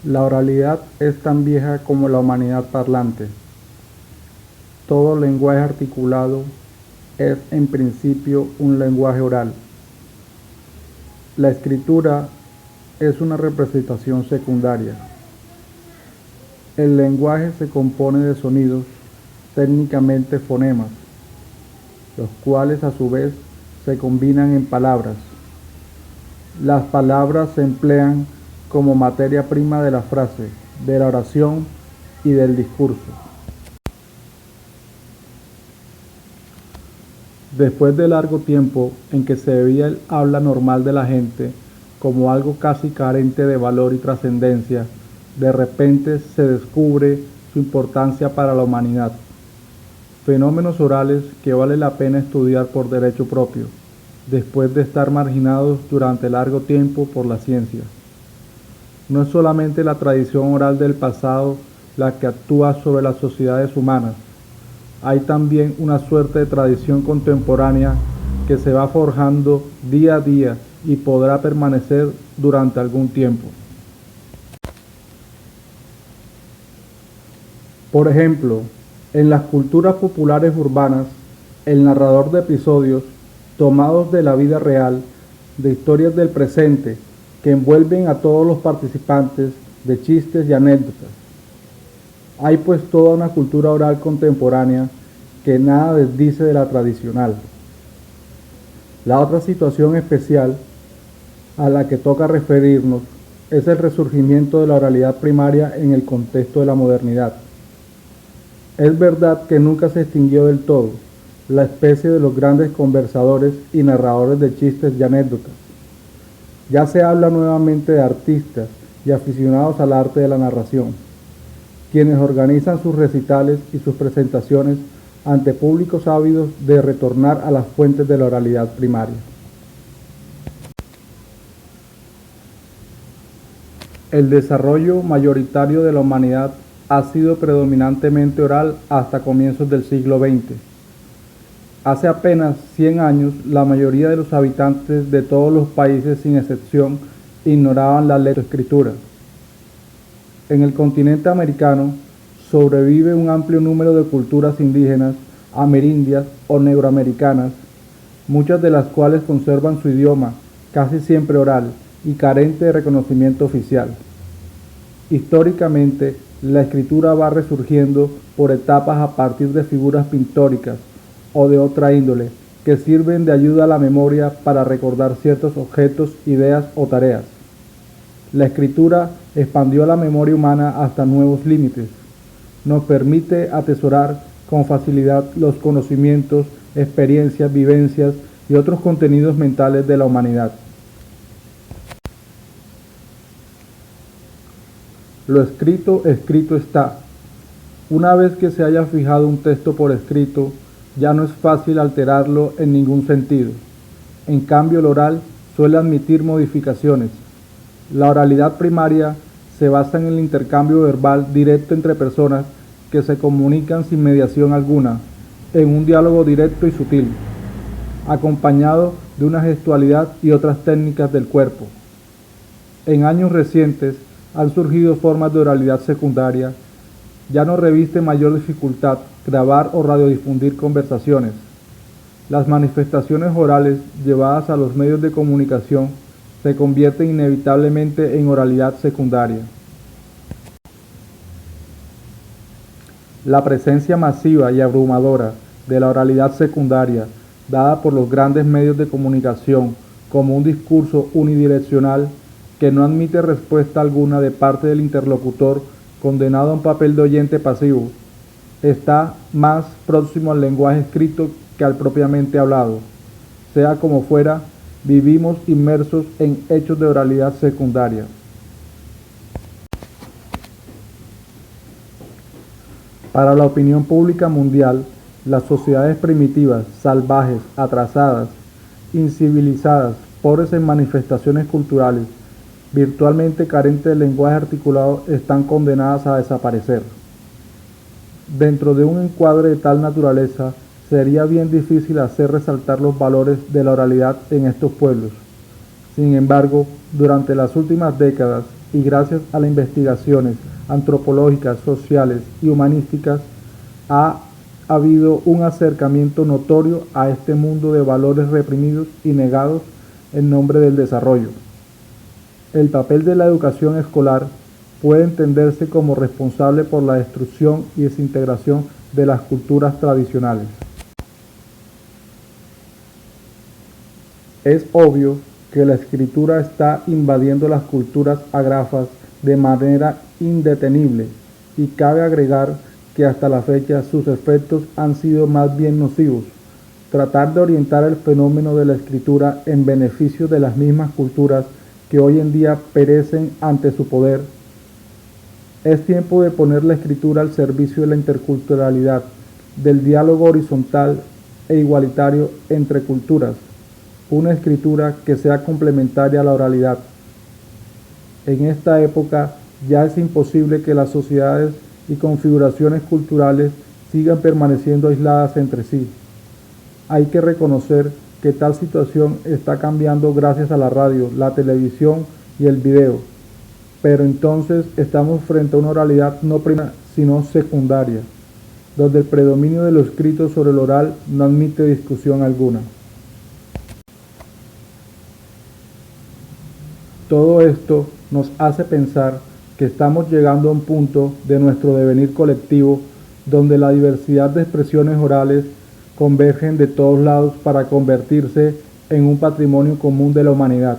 La oralidad es tan vieja como la humanidad parlante. Todo lenguaje articulado es en principio un lenguaje oral. La escritura es una representación secundaria. El lenguaje se compone de sonidos, técnicamente fonemas, los cuales a su vez se combinan en palabras. Las palabras se emplean como materia prima de la frase, de la oración y del discurso. Después de largo tiempo en que se veía el habla normal de la gente como algo casi carente de valor y trascendencia, de repente se descubre su importancia para la humanidad. Fenómenos orales que vale la pena estudiar por derecho propio, después de estar marginados durante largo tiempo por la ciencia. No es solamente la tradición oral del pasado la que actúa sobre las sociedades humanas, hay también una suerte de tradición contemporánea que se va forjando día a día y podrá permanecer durante algún tiempo. Por ejemplo, en las culturas populares urbanas, el narrador de episodios tomados de la vida real, de historias del presente, que envuelven a todos los participantes, de chistes y anécdotas. Hay pues toda una cultura oral contemporánea que nada desdice de la tradicional. La otra situación especial a la que toca referirnos es el resurgimiento de la oralidad primaria en el contexto de la modernidad. Es verdad que nunca se extinguió del todo la especie de los grandes conversadores y narradores de chistes y anécdotas. Ya se habla nuevamente de artistas y aficionados al arte de la narración, quienes organizan sus recitales y sus presentaciones ante públicos ávidos de retornar a las fuentes de la oralidad primaria. El desarrollo mayoritario de la humanidad ha sido predominantemente oral hasta comienzos del siglo XX. Hace apenas 100 años, la mayoría de los habitantes de todos los países, sin excepción, ignoraban la lectoescritura. En el continente americano sobrevive un amplio número de culturas indígenas, amerindias o neuroamericanas, muchas de las cuales conservan su idioma, casi siempre oral y carente de reconocimiento oficial. Históricamente, la escritura va resurgiendo por etapas a partir de figuras pictóricas o de otra índole que sirven de ayuda a la memoria para recordar ciertos objetos, ideas o tareas. La escritura expandió la memoria humana hasta nuevos límites. Nos permite atesorar con facilidad los conocimientos, experiencias, vivencias y otros contenidos mentales de la humanidad. Lo escrito, escrito está. Una vez que se haya fijado un texto por escrito, ya no es fácil alterarlo en ningún sentido. En cambio, el oral suele admitir modificaciones. La oralidad primaria se basa en el intercambio verbal directo entre personas que se comunican sin mediación alguna, en un diálogo directo y sutil, acompañado de una gestualidad y otras técnicas del cuerpo. En años recientes han surgido formas de oralidad secundaria. Ya no reviste mayor dificultad grabar o radiodifundir conversaciones. Las manifestaciones orales llevadas a los medios de comunicación se convierten inevitablemente en oralidad secundaria. La presencia masiva y abrumadora de la oralidad secundaria, dada por los grandes medios de comunicación como un discurso unidireccional que no admite respuesta alguna de parte del interlocutor condenado a un papel de oyente pasivo, está más próximo al lenguaje escrito que al propiamente hablado. Sea como fuera, vivimos inmersos en hechos de oralidad secundaria. Para la opinión pública mundial, las sociedades primitivas, salvajes, atrasadas, incivilizadas, pobres en manifestaciones culturales, virtualmente carentes de lenguaje articulado, están condenadas a desaparecer. Dentro de un encuadre de tal naturaleza, sería bien difícil hacer resaltar los valores de la oralidad en estos pueblos. Sin embargo, durante las últimas décadas, y gracias a las investigaciones antropológicas, sociales y humanísticas, ha habido un acercamiento notorio a este mundo de valores reprimidos y negados en nombre del desarrollo. El papel de la educación escolar puede entenderse como responsable por la destrucción y desintegración de las culturas tradicionales. Es obvio que la escritura está invadiendo las culturas agrafas de manera indetenible y cabe agregar que hasta la fecha sus efectos han sido más bien nocivos. Tratar de orientar el fenómeno de la escritura en beneficio de las mismas culturas que hoy en día perecen ante su poder. Es tiempo de poner la escritura al servicio de la interculturalidad, del diálogo horizontal e igualitario entre culturas, una escritura que sea complementaria a la oralidad. En esta época ya es imposible que las sociedades y configuraciones culturales sigan permaneciendo aisladas entre sí. Hay que reconocer que tal situación está cambiando gracias a la radio, la televisión y el video, pero entonces estamos frente a una oralidad no primaria, sino secundaria, donde el predominio de lo escrito sobre el oral no admite discusión alguna. Todo esto nos hace pensar que estamos llegando a un punto de nuestro devenir colectivo donde la diversidad de expresiones orales convergen de todos lados para convertirse en un patrimonio común de la humanidad,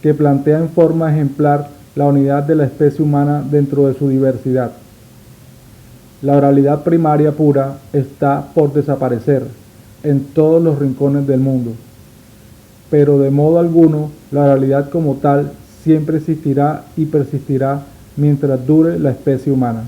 que plantea en forma ejemplar la unidad de la especie humana dentro de su diversidad. La oralidad primaria pura está por desaparecer en todos los rincones del mundo, pero de modo alguno la oralidad como tal siempre existirá y persistirá mientras dure la especie humana.